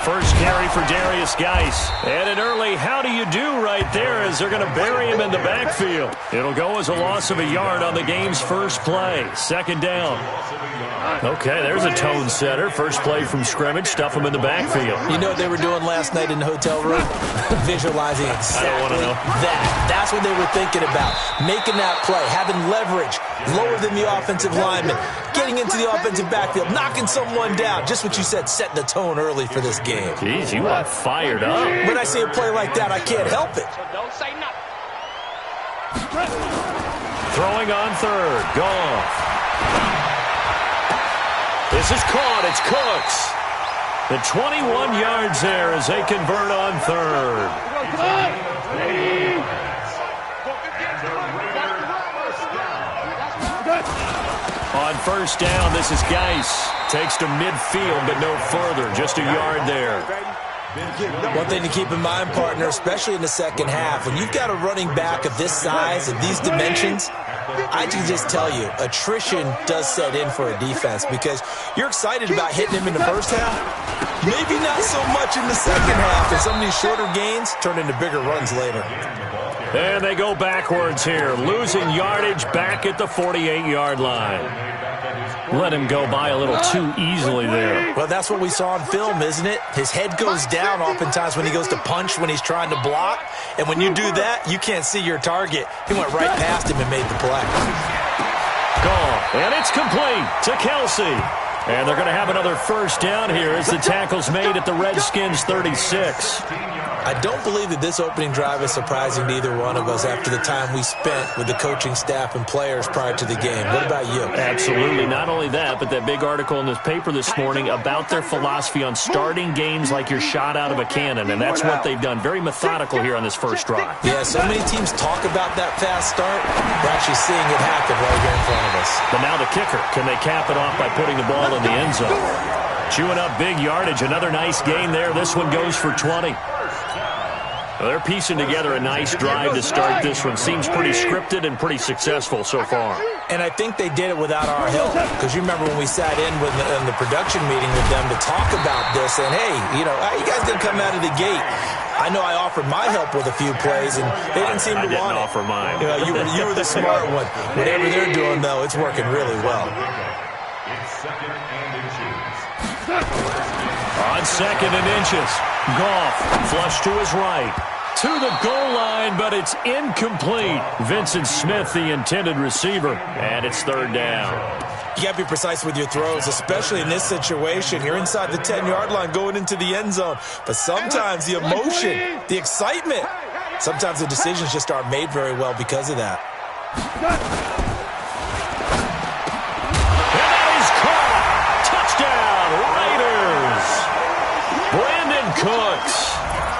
First carry for Darius Geis. And an early how do you do right there as they're going to bury him in the backfield. It'll go as a loss of a yard on the game's first play. Second down. Okay, there's a tone setter. First play from scrimmage. Stuff him in the backfield. You know what they were doing last night in the hotel room? Visualizing exactly I don't want to know. that. That's what they were thinking about. Making that play, having leverage, lower than the offensive lineman, getting into the offensive backfield, knocking someone down. Just what you said, setting the tone early for this game. Jeez, you are fired up. When I see a play like that, I can't help it. Don't say nothing. Throwing on third. Goff. This is caught. It's Cooks. The 21 yards there as they convert on third. On first down, this is Geis. Takes to midfield, but no further. Just a yard there. One thing to keep in mind, partner, especially in the second half, when you've got a running back of this size and these dimensions, I can just tell you, attrition does set in for a defense because you're excited about hitting him in the first half. Maybe not so much in the second half, and some of these shorter gains turn into bigger runs later. And they go backwards here, losing yardage back at the 48-yard line. Let him go by a little too easily there. Well, that's what we saw on film, isn't it? His head goes down oftentimes when he goes to punch, when he's trying to block. And when you do that, you can't see your target. He went right past him and made the play. Goal, and it's complete to Kelsey. And they're going to have another first down here as the tackle's made at the Redskins' 36. I don't believe that this opening drive is surprising to either one of us after the time we spent with the coaching staff and players prior to the game. What about you? Absolutely. Not only that, but that big article in this paper this morning about their philosophy on starting games like you're shot out of a cannon, and that's what they've done. Very methodical here on this first drive. Yeah, so many teams talk about that fast start. We're actually seeing it happen right here in front of us. But now the kicker. Can they cap it off by putting the ball in the end zone? Chewing up big yardage. Another nice gain there. This one goes for 20. Well, they're piecing together a nice drive to start this one. Seems pretty scripted and pretty successful so far. And I think they did it without our help. Because you remember when we sat in the production meeting with them to talk about this. And, hey, you know, how you guys didn't come out of the gate? I know I offered my help with a few plays, and they didn't seem to want it. I didn't offer mine. You know, you were the smart one. Whatever they're doing, though, it's working really well. On second and inches, Goff flush to his right. To the goal line, but it's incomplete. Vincent Smith, the intended receiver, and it's third down. You got to be precise with your throws, especially in this situation. You're inside the 10-yard line going into the end zone. But sometimes the emotion, the excitement, sometimes the decisions just aren't made very well because of that. Kikrockz,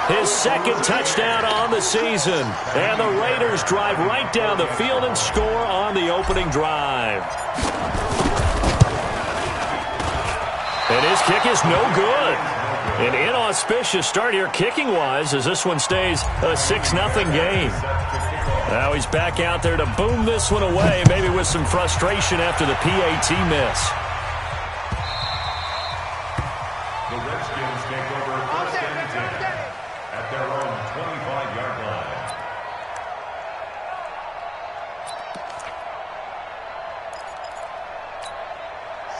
his second touchdown on the season. And the Raiders drive right down the field and score on the opening drive. And his kick is no good. An inauspicious start here kicking-wise as this one stays a 6-0 game. Now he's back out there to boom this one away, maybe with some frustration after the PAT miss. The Redskins take over first and 10 at their own 25-yard line.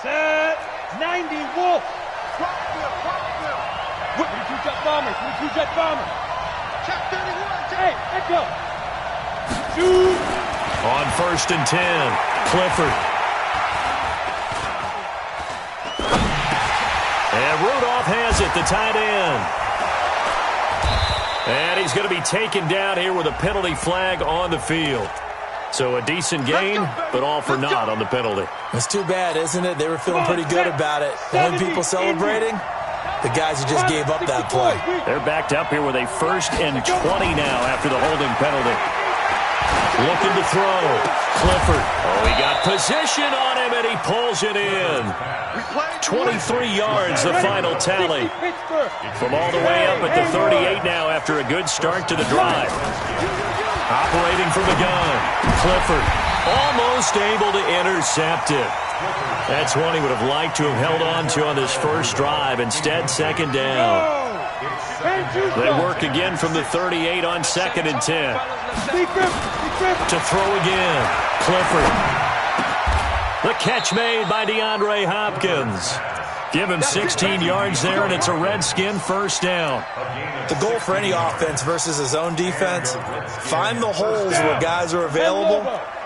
Set 90 Wolf. What did you jet bombers? What did you jet bombers? Check 31. Hey, let's go. Shoot. On first and 10, Clifford. And Rudolph has it, the tight end. And he's going to be taken down here with a penalty flag on the field. So a decent gain, but all for naught on the penalty. It's too bad, isn't it? They were feeling pretty good about it. The only people celebrating, the guys who just gave up that play. They're backed up here with a first and 20 now after the holding penalty. Looking to throw. Clifford. Oh, he got position on him, and he pulls it in. 23 yards, the final tally. From all the way up at the 38 now after a good start to the drive. Operating from the gun. Clifford Almost able to intercept it. That's one he would have liked to have held on to on this first drive. Instead, second down. They work again from the 38 on 2nd and 10. To throw again. Clifford. The catch made by DeAndre Hopkins. Give him 16 yards there, and it's a Redskin first down. The goal for any offense versus his own defense, find the holes where guys are available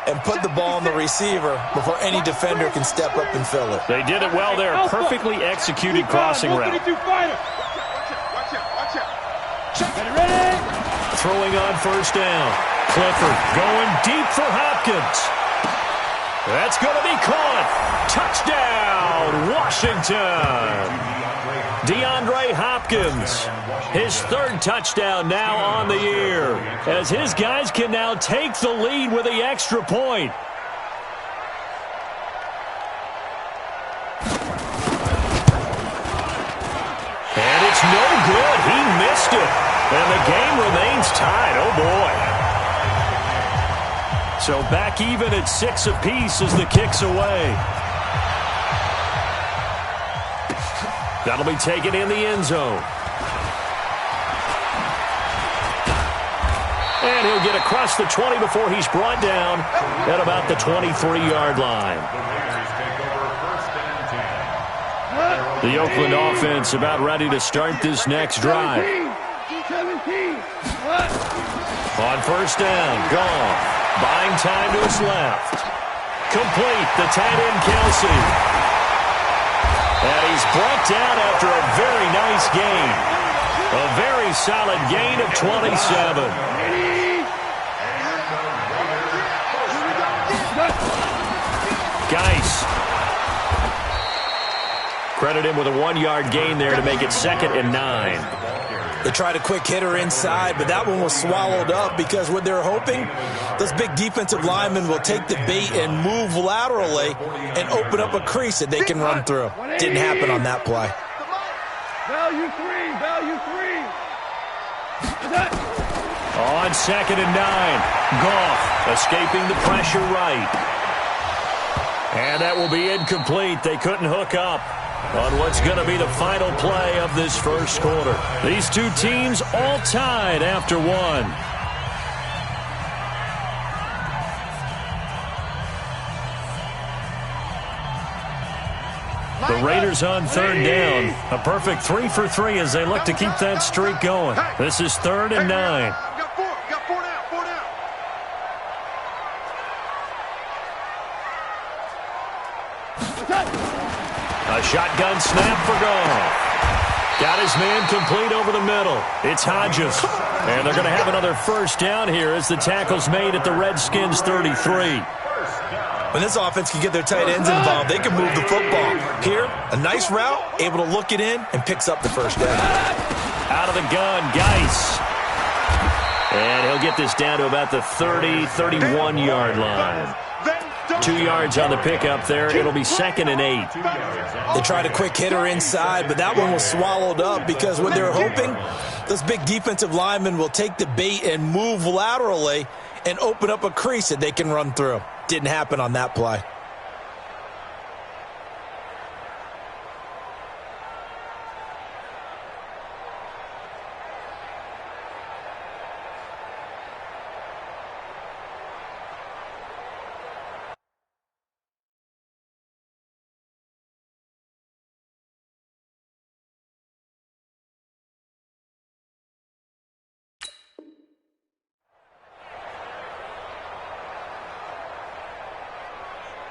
and put the ball on the receiver before any defender can step up and fill it. They did it well there. Perfectly executed crossing route. Throwing on first down. Clifford going deep for Hopkins. That's going to be caught. Touchdown, Washington. DeAndre Hopkins, his 3rd touchdown now on the year, as his guys can now take the lead with the extra point. And it's no good. He missed it. And the game remains tied. Oh, boy. So back even at 6 apiece as the kick's away. That'll be taken in the end zone. And he'll get across the 20 before he's brought down at about the 23-yard line. The Oakland offense about ready to start this next drive. On first down, Goff. Buying time to his left. Complete, the tight end, Kelsey. And he's brought down after a very nice gain. A very solid gain of 27. Geis. Credit him with a 1-yard gain there to make it 2nd and 9. They tried a quick hitter inside, but that one was swallowed up because what they're hoping, those big defensive linemen will take the bait and move laterally and open up a crease that they can run through. Didn't happen on that play. Value 3, value 3. On 2nd and 9, Goff escaping the pressure right. And that will be incomplete. They couldn't hook up on what's going to be the final play of this first quarter. These two teams all tied after one. The Raiders on 3rd down. A perfect 3 for 3 as they look to keep that streak going. This is 3rd and 9. Got four down. A shotgun snap for Goff. Got his man complete over the middle. It's Hodges. And they're going to have another first down here as the tackle's made at the Redskins 33. When this offense can get their tight ends involved, they can move the football. Here, a nice route, able to look it in, and picks up the first down. Out of the gun, Geis. And he'll get this down to about the 31-yard line. 2 yards on the pickup there. It'll be 2nd and 8. They tried a quick hitter inside, but that one was swallowed up because what they're hoping, those big defensive linemen will take the bait and move laterally and open up a crease that they can run through. Didn't happen on that play.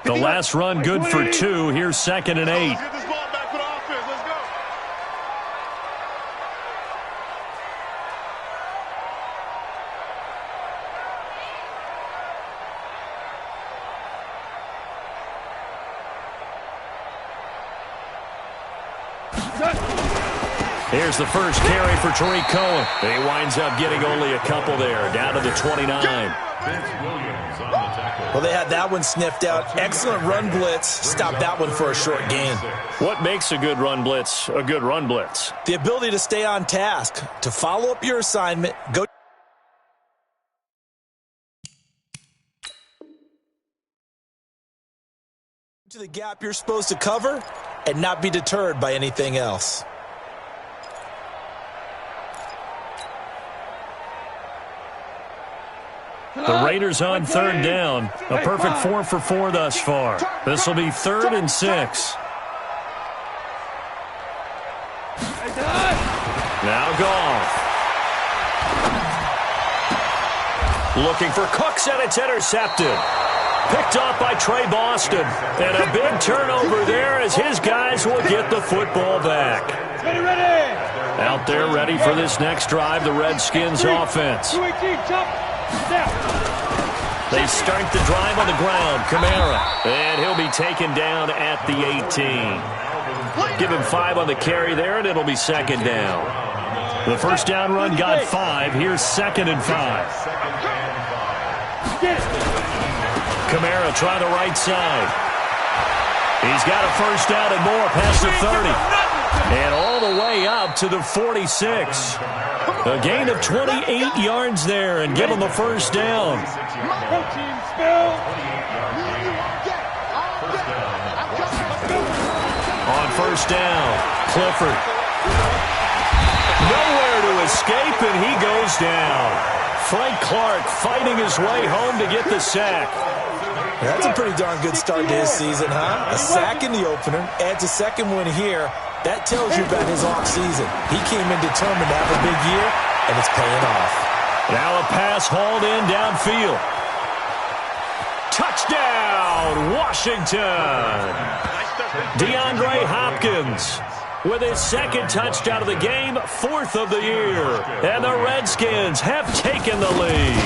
The last run good for 2. Here's 2nd and 8. Get this ball back for the offense. Let's go. Here's the first carry for Tariq Cohen. He winds up getting only a couple there, down to the 29. Well, they had that one sniffed out. Excellent run blitz. Stopped that one for a short gain. What makes a good run blitz a good run blitz? The ability to stay on task, to follow up your assignment, go To the gap you're supposed to cover and not be deterred by anything else. The Raiders on third down. A perfect 4 for 4 thus far. This will be 3rd and 6. Now Goff. Looking for Cooks, and it's intercepted. Picked off by Trey Boston. And a big turnover there as his guys will get the football back. Out there ready for this next drive, the Redskins offense. They start the drive on the ground. Kamara. And he'll be taken down at the 18. Give him 5 on the carry there, and it'll be 2nd down. The first down run got 5. Here's 2nd and 5. Kamara try the right side. He's got a first down and more past the 30. And all the way up to the 46. A gain of 28 yards there and give him a first down. On first down, Clifford. Nowhere to escape, and he goes down. Frank Clark fighting his way home to get the sack. That's a pretty darn good start to his season, huh? A sack in the opener, adds a second one here. That tells you about his offseason. He came in determined to have a big year, and it's paying off. Now a pass hauled in downfield. Touchdown, Washington. DeAndre Hopkins with his 2nd touchdown of the game, 4th of the year. And the Redskins have taken the lead.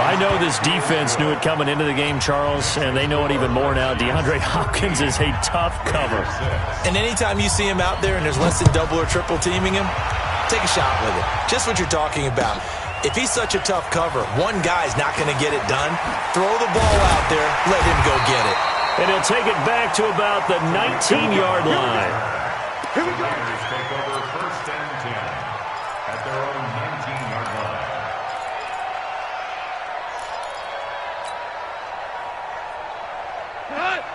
I know this defense knew it coming into the game, Charles, and they know it even more now. DeAndre Hopkins is a tough cover. And anytime you see him out there and there's less than double or triple teaming him, take a shot with it. Just what you're talking about. If he's such a tough cover, one guy's not going to get it done. Throw the ball out there, let him go get it. And he'll take it back to about the 19-yard line. Here we go. Take over 1st and 10 at their own 19-yard line.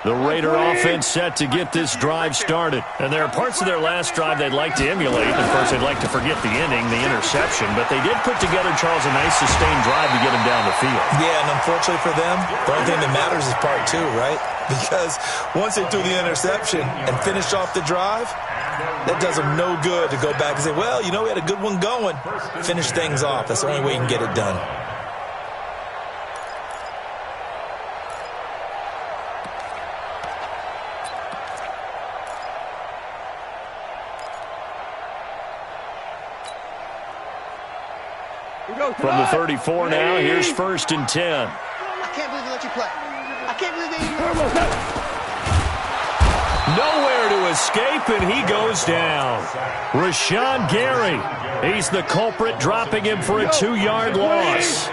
The Raider offense set to get this drive started. And there are parts of their last drive they'd like to emulate. Of course, they'd like to forget the ending, the interception. But they did put together, Charles, a nice sustained drive to get them down the field. Yeah, and unfortunately for them, the only thing that matters is part 2, right? Because once they threw the interception and finished off the drive, that does them no good to go back and say, well, you know, we had a good one going. Finish things off. That's the only way you can get it done. From the 34 now, here's 1st and 10. I can't believe they let you play. I can't believe they... Nowhere to escape, and he goes down. Rashawn Gary, he's the culprit, dropping him for a 2-yard loss.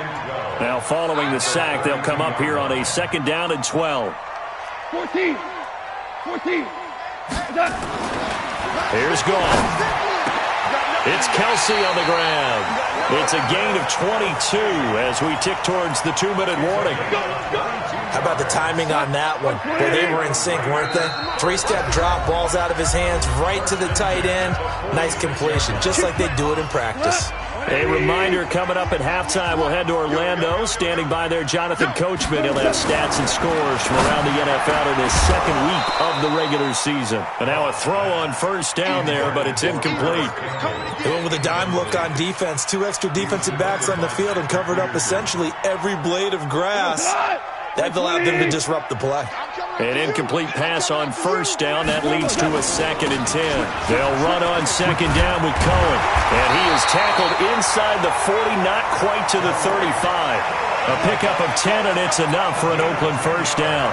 Now following the sack, they'll come up here on a 2nd down and 12. 14. Here's Goff. It's Kelsey on the ground. It's a gain of 22 as we tick towards the 2-minute warning. How about the timing on that one? Boy, they were in sync, weren't they? 3-step drop, balls out of his hands, right to the tight end. Nice completion, just like they do it in practice. A reminder coming up at halftime, we'll head to Orlando. Standing by there, Jonathan Coachman. He'll have stats and scores from around the NFL in his 2nd week of the regular season. And now a throw on first down there, but it's incomplete. They went with a dime look on defense. 2 extra defensive backs on the field and covered up essentially every blade of grass. That allowed them to disrupt the play. An incomplete pass on first down. That leads to a 2nd and 10. They'll run on 2nd down with Cohen. And he is tackled inside the 40, not quite to the 35. A pickup of 10, and it's enough for an Oakland first down.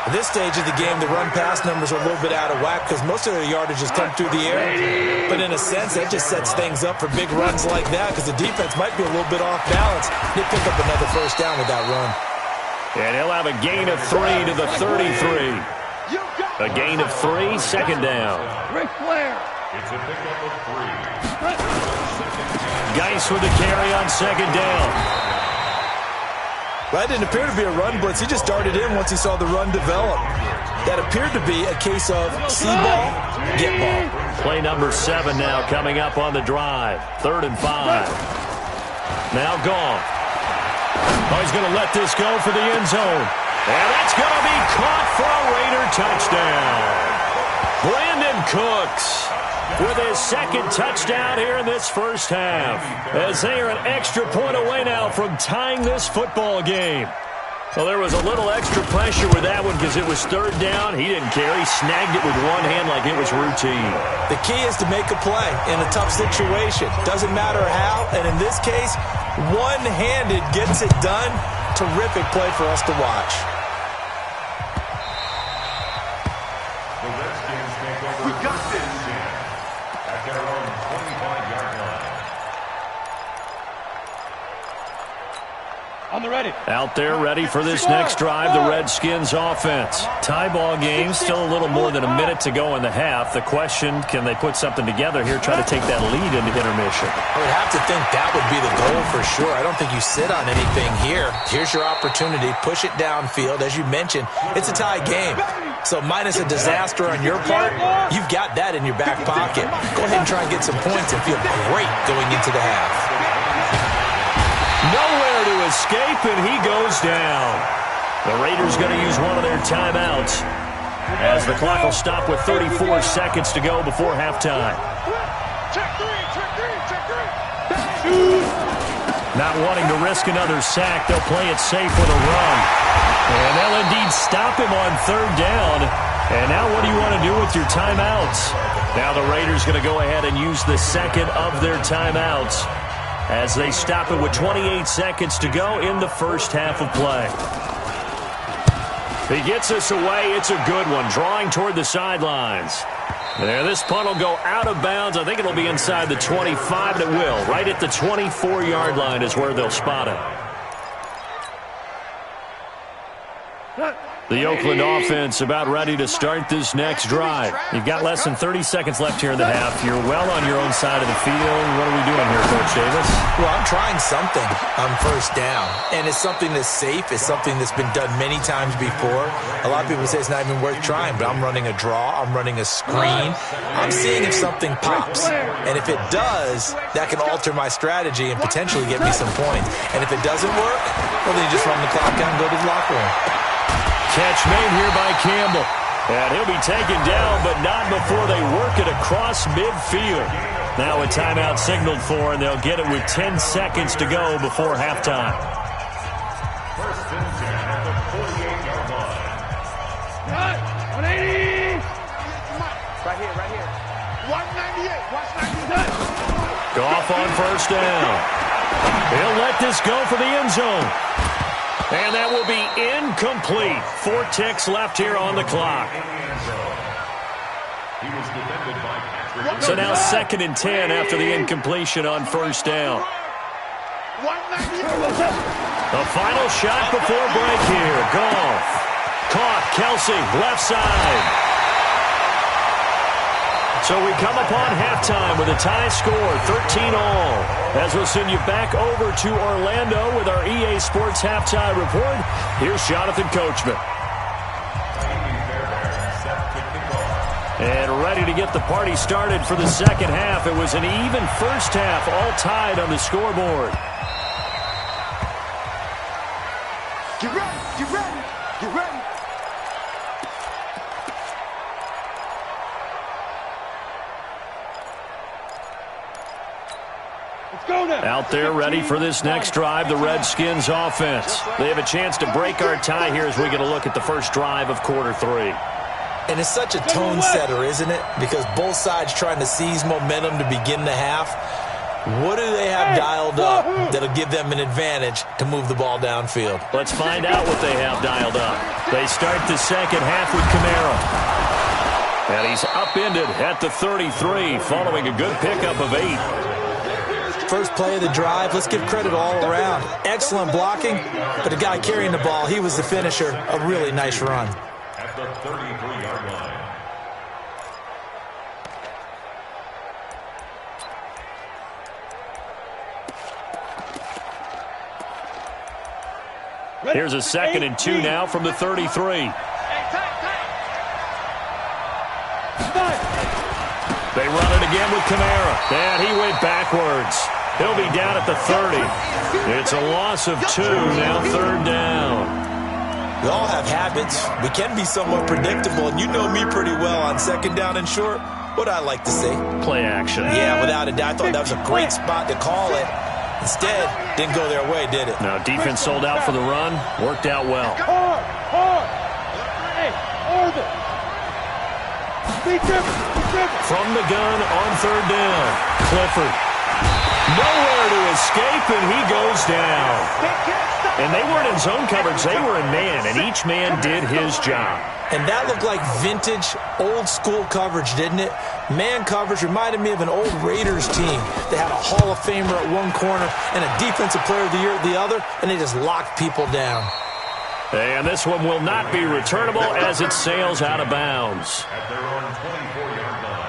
At this stage of the game, the run-pass numbers are a little bit out of whack because most of their yardage has come through the air. But in a sense, that just sets things up for big runs like that because the defense might be a little bit off balance. They pick up another first down with that run. And he'll have a gain of 3 to the 33. A gain of 3, 2nd down. Ric Flair. It's a pickup of 3. Geis with the carry on 2nd down. That didn't appear to be a run blitz. He just darted in once he saw the run develop. That appeared to be a case of see ball, get ball. Play number 7 now coming up on the drive. 3rd and 5. Now gone. Oh, he's going to let this go for the end zone. And that's going to be caught for a Raider touchdown. Brandon Cooks with his 2nd touchdown here in this first half, as they are an extra point away now from tying this football game. So there was a little extra pressure with that one because it was 3rd down. He didn't care. He snagged it with one hand like it was routine. The key is to make a play in a tough situation. Doesn't matter how, and in this case, one-handed gets it done. Terrific play for us to watch. The Redskins take over. We got this. At their own 25-yard line. On the ready. Out there ready for this next drive, the Redskins offense. Tie ball game, still a little more than a minute to go in the half. The question, can they put something together here, try to take that lead into intermission? I would have to think that would be the goal for sure. I don't think you sit on anything here. Here's your opportunity. Push it downfield. As you mentioned, it's a tie game. So minus a disaster on your part, you've got that in your back pocket. Go ahead and try and get some points and feel great going into the half. Nowhere to escape, and he goes down. The Raiders going to use one of their timeouts as the clock will stop with 34 seconds to go before halftime. Check 3, check 3. Not wanting to risk another sack, they'll play it safe with a run. And they'll indeed stop him on 3rd down. And now what do you want to do with your timeouts? Now the Raiders going to go ahead and use the 2nd of their timeouts as they stop it with 28 seconds to go in the first half of play. He gets us away. It's a good one, drawing toward the sidelines. There, this punt will go out of bounds. I think it'll be inside the 25, and it will. Right at the 24-yard line is where they'll spot it. The Oakland offense about ready to start this next drive. You've got less than 30 seconds left here in the half. You're well on your own side of the field. What are we doing here, Coach Davis? Well, I'm trying something on 1st down, and it's something that's safe. It's something that's been done many times before. A lot of people say it's not even worth trying, but I'm running a draw. I'm running a screen. I'm seeing if something pops, and if it does, that can alter my strategy and potentially get me some points. And if it doesn't work, well, then you just run the clock out and go to the locker room. Catch made here by Campbell. And he'll be taken down, but not before they work it across midfield. Now a timeout signaled for, and they'll get it with 10 seconds to go before halftime. 1st and 10 at the 48-yard line. 180. Right here. 198. Watch 99. Goff on 1st down. He'll let this go for the end zone. And that will be incomplete. 4 ticks left here on the clock. He was defended by Patrick. So now 2nd and 10 after the incompletion on 1st down. The final shot before break here. Goff. Caught. Kelsey, left side. So we come upon halftime with a tie score, 13-all. As we'll send you back over to Orlando with our EA Sports Halftime Report, here's Jonathan Coachman. And ready to get the party started for the 2nd half. It was an even first half, all tied on the scoreboard. Get ready. Get ready. Get ready. Out there ready for this next drive, the Redskins offense. They have a chance to break our tie here as we get a look at the first drive of quarter 3. And it's such a tone setter, isn't it? Because both sides trying to seize momentum to begin the half. What do they have dialed up that'll give them an advantage to move the ball downfield? Let's find out what they have dialed up. They start the 2nd half with Kamara. And he's upended at the 33 following a good pickup of 8. First play of the drive, let's give credit all around. Excellent blocking, but the guy carrying the ball, he was the finisher. A really nice run. At the 33-yard line. Here's a 2nd and 2 now from the 33. They run it again with Kamara. And he went backwards. He'll be down at the 30. It's a loss of 2, now 3rd down. We all have habits. We can be somewhat predictable, and you know me pretty well on 2nd down and short. What I like to see. Play action. Yeah, without a doubt. I thought that was a great spot to call it. Instead, didn't go their way, did it? Now, defense sold out for the run. Worked out well. From the gun on 3rd down. Clifford. Nowhere to escape, and he goes down. And they weren't in zone coverage. They were in man, and each man did his job. And that looked like vintage, old-school coverage, didn't it? Man coverage reminded me of an old Raiders team. They had a Hall of Famer at one corner and a Defensive Player of the Year at the other, and they just locked people down. And this one will not be returnable as it sails out of bounds. At their own 24-yard line.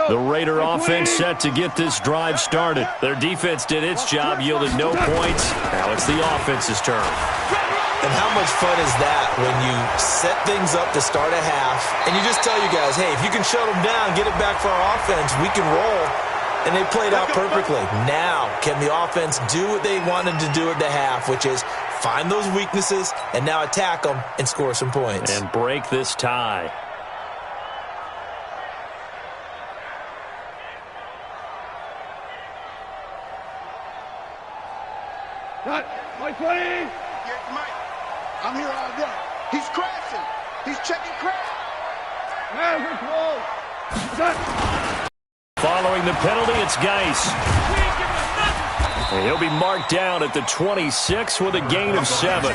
The Raider offense set to get this drive started. Their defense did its job, yielded no points. Now it's the offense's turn. And how much fun is that when you set things up to start a half, and you just tell you guys, hey, if you can shut them down, get it back for our offense, we can roll. And they played out perfectly. Now, can the offense do what they wanted to do at the half, which is find those weaknesses and now attack them and score some points. And break this tie. Mike 20. Yeah, Mike. I'm here all day. He's crashing. He's checking crash. Man, we're close. Set. Following the penalty, it's Geis. And he'll be marked down at the 26 with a gain of 7.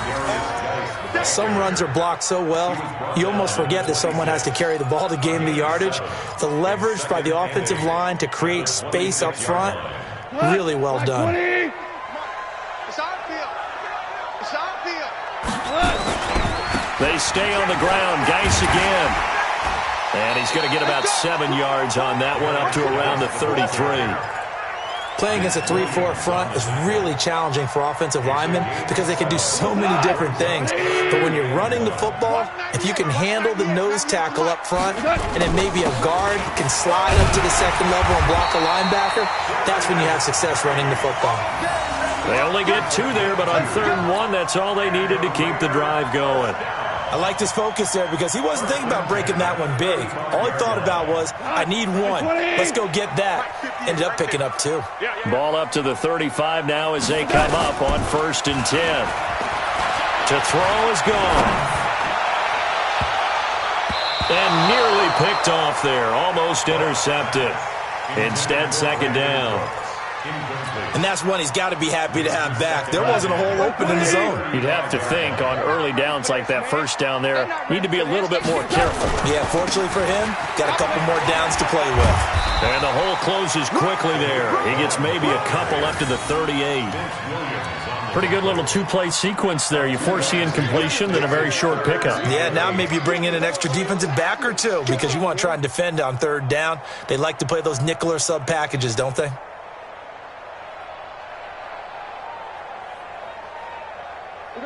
Some runs are blocked so well, you almost forget that someone has to carry the ball to gain the yardage. The leverage by the offensive line to create space up front, really well done. It's outfield. It's outfield. They stay on the ground. Geis again. And he's going to get about 7 yards on that one, up to around the 33. Playing against a 3-4 front is really challenging for offensive linemen because they can do so many different things. But when you're running the football, if you can handle the nose tackle up front and then maybe a guard can slide up to the second level and block a linebacker, that's when you have success running the football. They only get 2 there, but on 3rd and 1, that's all they needed to keep the drive going. I liked his focus there because he wasn't thinking about breaking that one big. All he thought about was, I need 1. Let's go get that. Ended up picking up 2. Ball up to the 35 now as they come up on 1st and 10. To throw is gone. And nearly picked off there. Almost intercepted. Instead, 2nd down. And that's one he's got to be happy to have back. There wasn't a hole open in the zone. You'd have to think on early downs like that first down there, need to be a little bit more careful. Yeah, fortunately for him, got a couple more downs to play with. And the hole closes quickly there. He gets maybe a couple up to the 38. Pretty good little 2-play sequence there. You force the incompletion, then a very short pickup. Yeah, now maybe you bring in an extra defensive back or 2 because you want to try and defend on 3rd down. They like to play those nickel or sub packages, don't they?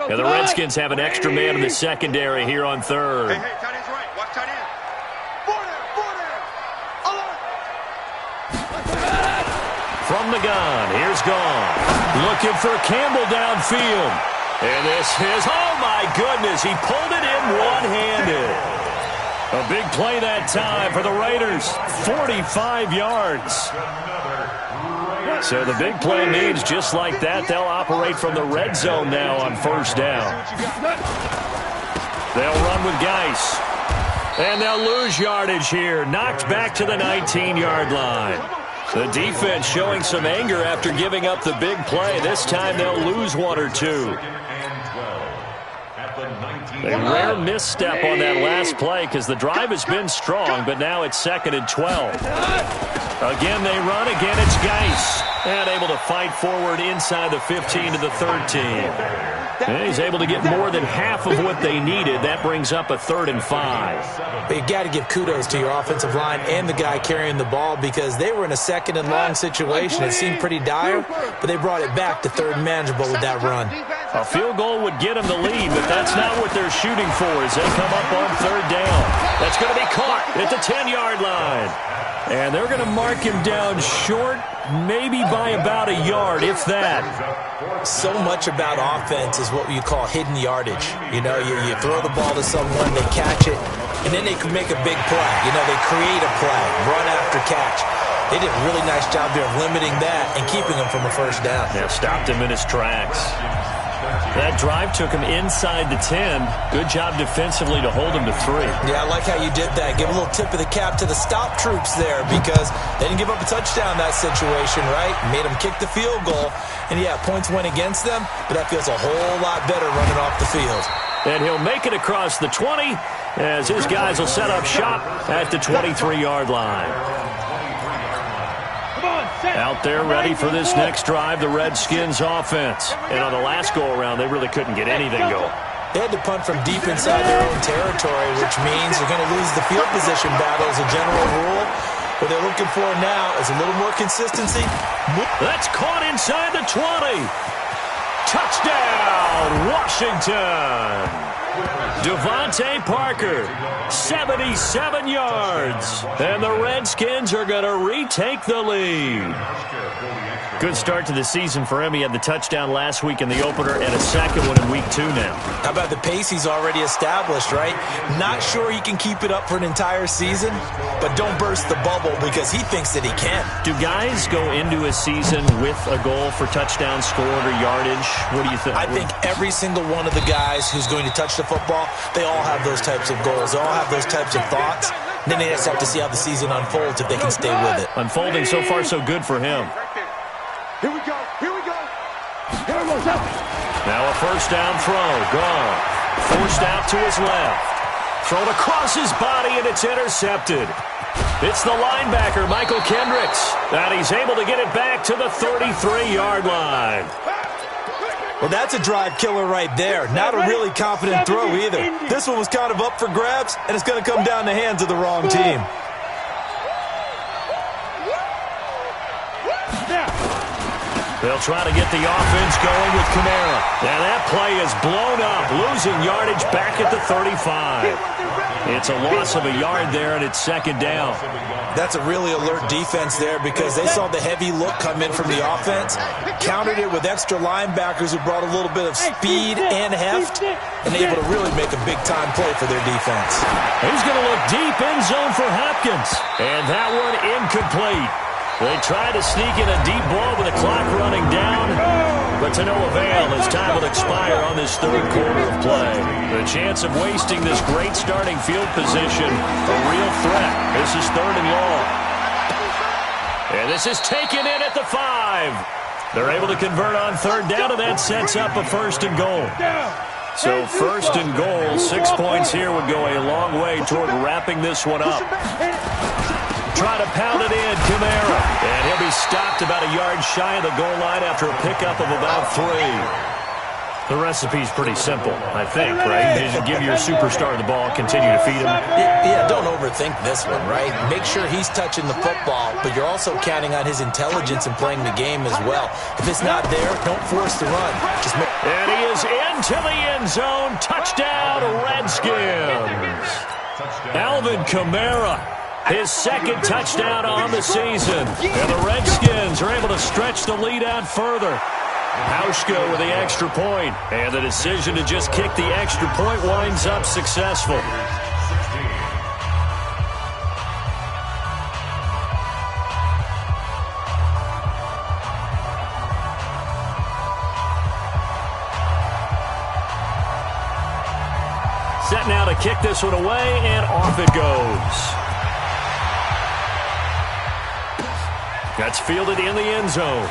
Yeah, the Redskins have an extra man in the secondary here on 3rd. Hey, tight end's right. Watch tight end. Border. From the gun, here's Gone. Looking for Campbell downfield. And this is, oh my goodness, he pulled it in one-handed. A big play that time for the Raiders. 45 yards. So the big play means just like that, they'll operate from the red zone now on 1st down. They'll run with Geis. And they'll lose yardage here. Knocked back to the 19-yard line. The defense showing some anger after giving up the big play. This time they'll lose 1 or 2. A rare misstep on that last play because the drive has been strong, but now it's 2nd and 12. Again, they run. Again, it's Geis. And able to fight forward inside the 15 to the 13. And he's able to get more than half of what they needed. That brings up a 3rd and 5. But you got to give kudos to your offensive line and the guy carrying the ball because they were in a 2nd and long situation. It seemed pretty dire, but they brought it back to 3rd and manageable with that run. A field goal would get them the lead, but that's not what they're shooting for as they come up on 3rd down. That's going to be caught at the 10-yard line. And they're going to mark him down short, maybe by about a yard, if that. So much about offense is what you call hidden yardage. You know, you throw the ball to someone, they catch it, and then they can make a big play. You know, they create a play, run after catch. They did a really nice job there of limiting that and keeping him from a 1st down. Yeah, stopped him in his tracks. That drive took him inside the 10. Good job defensively to hold him to 3. Yeah, I like how you did that. Give a little tip of the cap to the stop troops there because they didn't give up a touchdown in that situation, right? Made them kick the field goal. And, yeah, points went against them, but that feels a whole lot better running off the field. And he'll make it across the 20 as his guys will set up shop at the 23-yard line. Out there ready for this next drive, the Redskins offense. And on the last go-around, they really couldn't get anything going. They had to punt from deep inside their own territory, which means they're going to lose the field position battle as a general rule. What they're looking for now is a little more consistency. That's caught inside the 20. Touchdown, Washington. Devontae Parker, 77 yards. And the Redskins are going to retake the lead. Good start to the season for him. He had the touchdown last week in the opener and a second one in week 2 now. How about the pace he's already established, right? Not sure he can keep it up for an entire season, but don't burst the bubble because he thinks that he can. Do guys go into a season with a goal for touchdown scored or yardage? What do you think? I think every single one of the guys who's going to touch the football, they all have those types of goals. They all have those types of thoughts. And then they just have to see how the season unfolds if they can stay with it. Unfolding so far so good for him. Here we go. Here we go. Here we go. Now a 1st down throw. Gone. Forced out to his left. Thrown across his body, and it's intercepted. It's the linebacker, Michael Kendricks. And he's able to get it back to the 33-yard line. Well, that's a drive killer right there. Not a really confident throw either. This one was kind of up for grabs, and it's going to come down the hands of the wrong team. They'll try to get the offense going with Kamara. And that play is blown up, losing yardage back at the 35. It's a loss of a yard there, and it's 2nd down. That's a really alert defense there because they saw the heavy look come in from the offense, countered it with extra linebackers who brought a little bit of speed and heft, and able to really make a big-time play for their defense. He's going to look deep in zone for Hopkins. And that one incomplete. They tried to sneak in a deep ball with the clock running down, but to no avail as time will expire on this 3rd quarter of play. The chance of wasting this great starting field position, a real threat. This is 3rd and long. And this is taken in at the 5. They're able to convert on 3rd down, and that sets up a 1st and goal. So 1st and goal, 6 points here would go a long way toward wrapping this one up. Try to pound it in, Kamara. And he'll be stopped about a yard shy of the goal line after a pickup of about 3. The recipe's pretty simple, I think, right? You just give your superstar the ball, continue to feed him. Yeah, don't overthink this one, right? Make sure he's touching the football, but you're also counting on his intelligence in playing the game as well. If it's not there, don't force the run. And he is into the end zone. Touchdown, Redskins. Alvin Kamara. His 2nd touchdown on the season. And the Redskins are able to stretch the lead out further. Hauschka with the extra point. And the decision to just kick the extra point winds up successful. Set now to kick this one away, and off it goes. That's fielded in the end zone.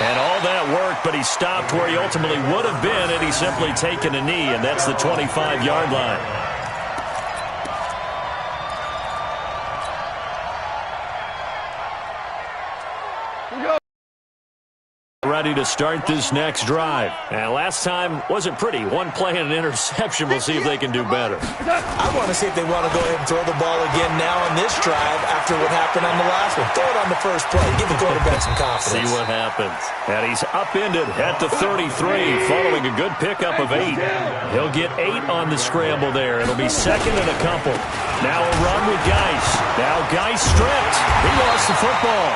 And all that worked, but he stopped where he ultimately would have been had he simply taken a knee, and that's the 25-yard line. ready to start this next drive. And last time wasn't pretty. One play and an interception. We'll see if they can do better. I want to see if they want to go ahead and throw the ball again now on this drive after what happened on the last one. Throw it on the first play. Give the quarterback some confidence. See what happens. And he's upended at the 33 following a good pickup of 8. He'll get 8 on the scramble there. It'll be second and a couple. Now a run with Geis. Now Geis stripped. He lost the football.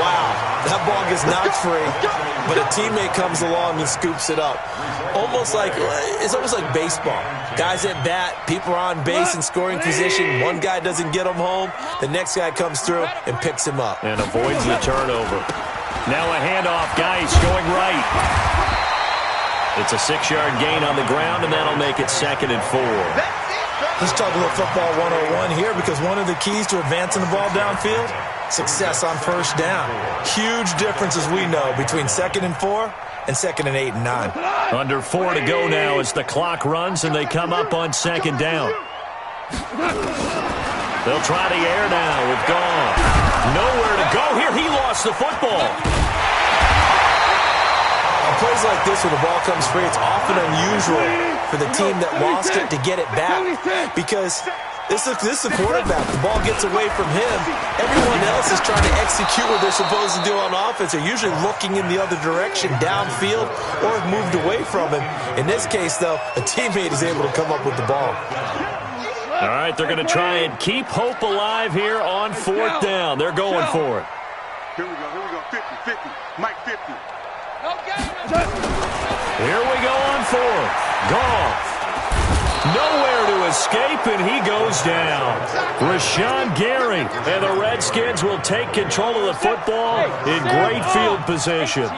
Wow, that ball gets knocked free, but a teammate comes along and scoops it up. It's almost like baseball. Guys at bat, people are on base in scoring position. One guy doesn't get him home. The next guy comes through and picks him up. And avoids the turnover. Now a handoff. Geis going right. It's a 6-yard gain on the ground, and that'll make it second and 4. Let's talk a little football 101 here, because one of the keys to advancing the ball downfield, success on first down. Huge difference, as we know, between 2nd and 4 and 2nd and 8 and 9. Under 4 to go now as the clock runs and they come up on 2nd down. They'll try the air now with Gone. Nowhere to go here. He lost the football. On plays like this where the ball comes free, it's often unusual for the team that lost it to get it back, because this is a quarterback. The ball gets away from him. Everyone else is trying to execute what they're supposed to do on offense. They're usually looking in the other direction, downfield, or have moved away from him. In this case, though, a teammate is able to come up with the ball. All right, they're going to try and keep hope alive here on 4th down. They're going for it. Here we go. 50. Mike 50. Here we go on 4th. Goff. Nowhere to escape, and he goes down. Rashawn Gary, and the Redskins will take control of the football in great field position.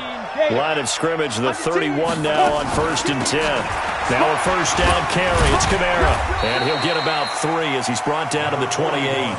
Line of scrimmage, the 31 now on 1st and 10. Now a first down carry. It's Kamara, and he'll get about 3 as he's brought down to the 28.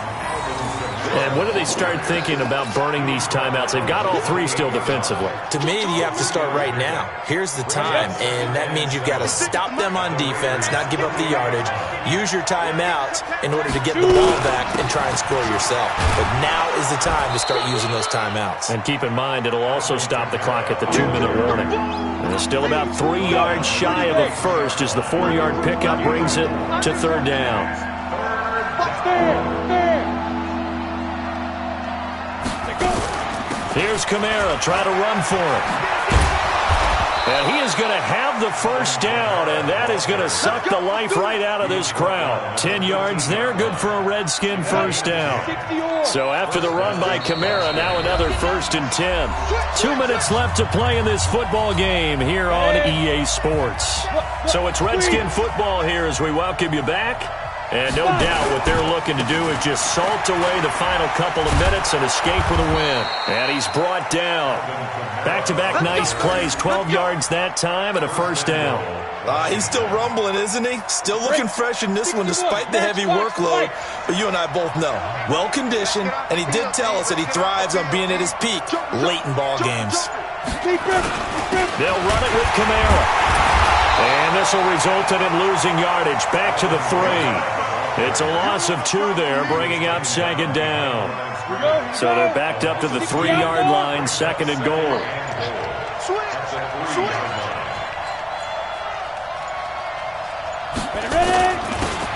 And when do they start thinking about burning these timeouts? They've got all 3 still defensively. To me, you have to start right now. Here's the time, and that means you've got to stop them on defense, not give up the yardage, use your timeouts in order to get the ball back and try and score yourself. But now is the time to start using those timeouts. And keep in mind, it'll also stop the clock at the 2-minute warning. And they're still about 3 yards shy of a first as the 4-yard pickup brings it to 3rd down. Here's Kamara, try to run for it. And he is going to have the first down, and that is going to suck the life right out of this crowd. 10 yards there, good for a Redskin first down. So after the run by Kamara, now another 1st and 10. 2 minutes left to play in this football game here on EA Sports. So it's Redskin football here as we welcome you back. And no doubt what they're looking to do is just salt away the final couple of minutes and escape with a win. And he's brought down. Back-to-back nice plays, 12 yards that time and a first down. He's still rumbling, isn't he? Still looking fresh in this one despite the heavy workload. But you and I both know, well-conditioned, and he did tell us that he thrives on being at his peak late in ball games. They'll run it with Kamara. And this will result in him losing yardage. Back to the 3. It's a loss of 2 there, bringing up 2nd down. So they're backed up to the 3-yard line, 2nd and goal.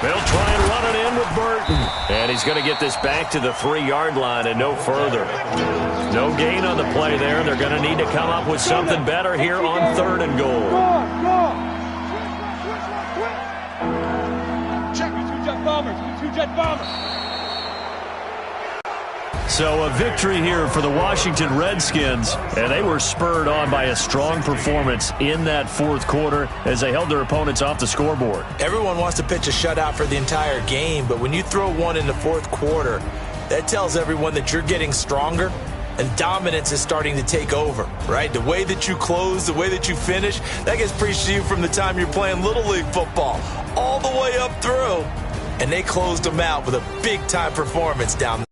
They'll try and run it in with Burton. And he's going to get this back to the 3-yard line and no further. No gain on the play there. They're going to need to come up with something better here on 3rd and goal. So a victory here for the Washington Redskins, and they were spurred on by a strong performance in that 4th quarter as they held their opponents off the scoreboard. Everyone wants to pitch a shutout for the entire game, but when you throw one in the 4th quarter, that tells everyone that you're getting stronger and dominance is starting to take over, right? The way that you close, the way that you finish, that gets preached to you from the time you're playing Little League football all the way up through. And they closed them out with a big-time performance down there.